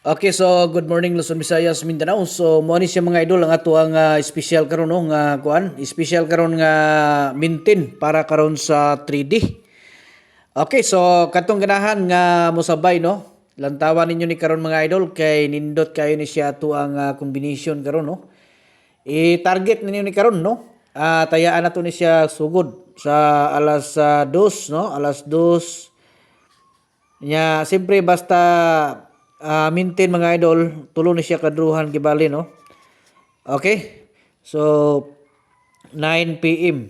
Okay, so good morning Luzon, Visayas, Mindanao. So mo ni siya mga idol ang ato ang special karon no nga kuan, special karon nga mintin para karon sa 3D. Okay, so katong ganahan nga mosabay no. Lantawan ninyo ni karon mga idol kay nindot kayo ni siya ato ang combination karon no. I-target ninyo ni karon no. Tayaan nato ni siya sugod sa alas 2 no, alas 2 nya siyempre basta maintain mga idol, tulo ni siya kadruhan gibali no. Okay? So 9 PM.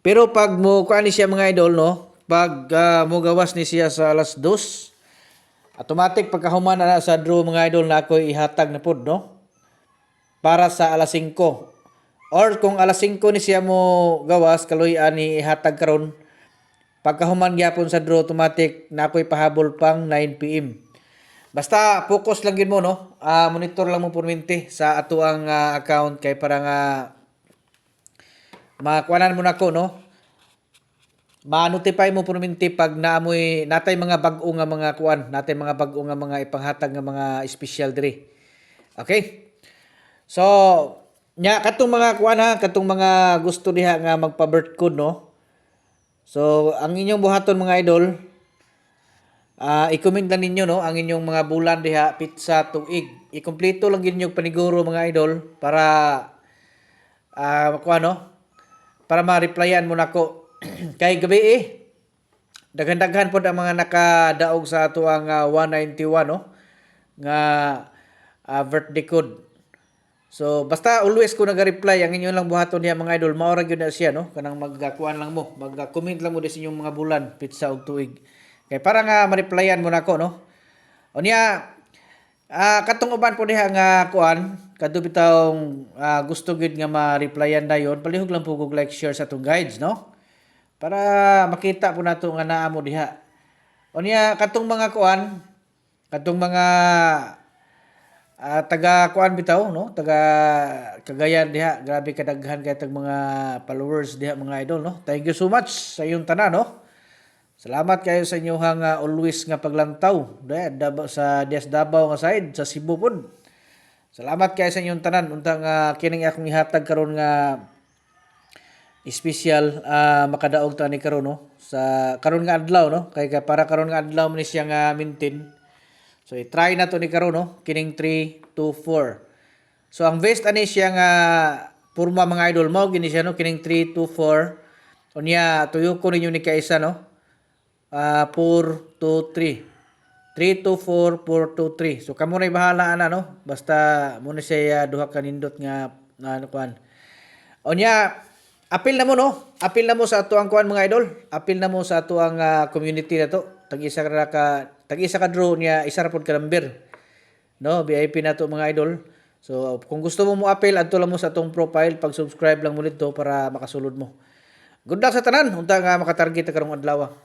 Pero pag mo kuan ni siya mga idol no, pag mo gawas ni siya sa alas 2, automatic pagkahuman na sa draw mga idol na ako ihatag na pod no para sa alas 5. Or kung alas 5 ni siya mo gawas kaloy ani ihatag karon pagkahuman gyapon sa draw automatic na ako'y pahabol pang 9 PM. Basta focus lang gid mo no. Monitor lang mo porminti sa ato ang account kay para nga makuanan mo nako no. Ma-notify mo porminti pag naamoy natay mga bag-o nga mga kuan, natay mga bag-o nga mga ipanghatag nga mga special diri. Okay? So, nya katong mga kuan ha, katong mga gusto diha nga magpa-birth code no. So, ang inyong buhaton mga idol, i-comment lang ninyo no ang inyong mga bulan diha pizza tuig. I-kompleto lang gid paniguro mga idol para kuan no, para ma-replyan mo nako. Kay gabi daghan-daghan pod ang mga nakadaog sa ato ang 191 no nga birthday code. So basta always ko naga-reply ang inyo lang buhaton niya mga idol, mao ra gyud na siya no, kanang magkuan lang mo, mag-comment lang mo sa inyong mga bulan pizza og tuig. Kay para nga ma-replyan mo nako no. Unya katong uban po diha nga kuan, kadto bitawng gusto gid nga ma-replyan dayon, palihog lang po kog like share sa atong guides no. Para makita po nato nga naa mo diha. Unya katong mga kuan, katong mga taga kuan bitaw no, taga Cagayan diha, grabe kadaghan kay tag mga followers diha mga idol no. Thank you so much sa iyong tanan no. Salamat kayo sa inyong always nga paglantaw sa Dias Davao nga side sa Cebu pod. Salamat kayo sa inyong tanan untang kining akong ihatag karon nga special makadaog ta ni karon no sa karon nga adlaw no kay para karon nga adlaw ni siya nga maintain. So i-try na to ni karon no kining 3 2 4. So ang best ani siya nga porma mga idol mo gini siya no kining 3 2 4. Unya tuyo ko ninyo ni kaisa no. 4 2 3. 3 2 4 4 2 3. So kamo na bahala ana no. Basta mo na siya duha ka nindot nga ano kuan. Unya apil na mo no. Apil na mo sa ato ang kuan mga idol. Apil na mo sa ato ang community na to. Tag-isa ka draw niya, isa ra pod ka number. No, VIP na to mga idol. So kung gusto mo apil adto lang mo sa atong profile, pag-subscribe lang mo dito para makasulod mo. Good luck sa tanan unta nga makatarget karong adlaw.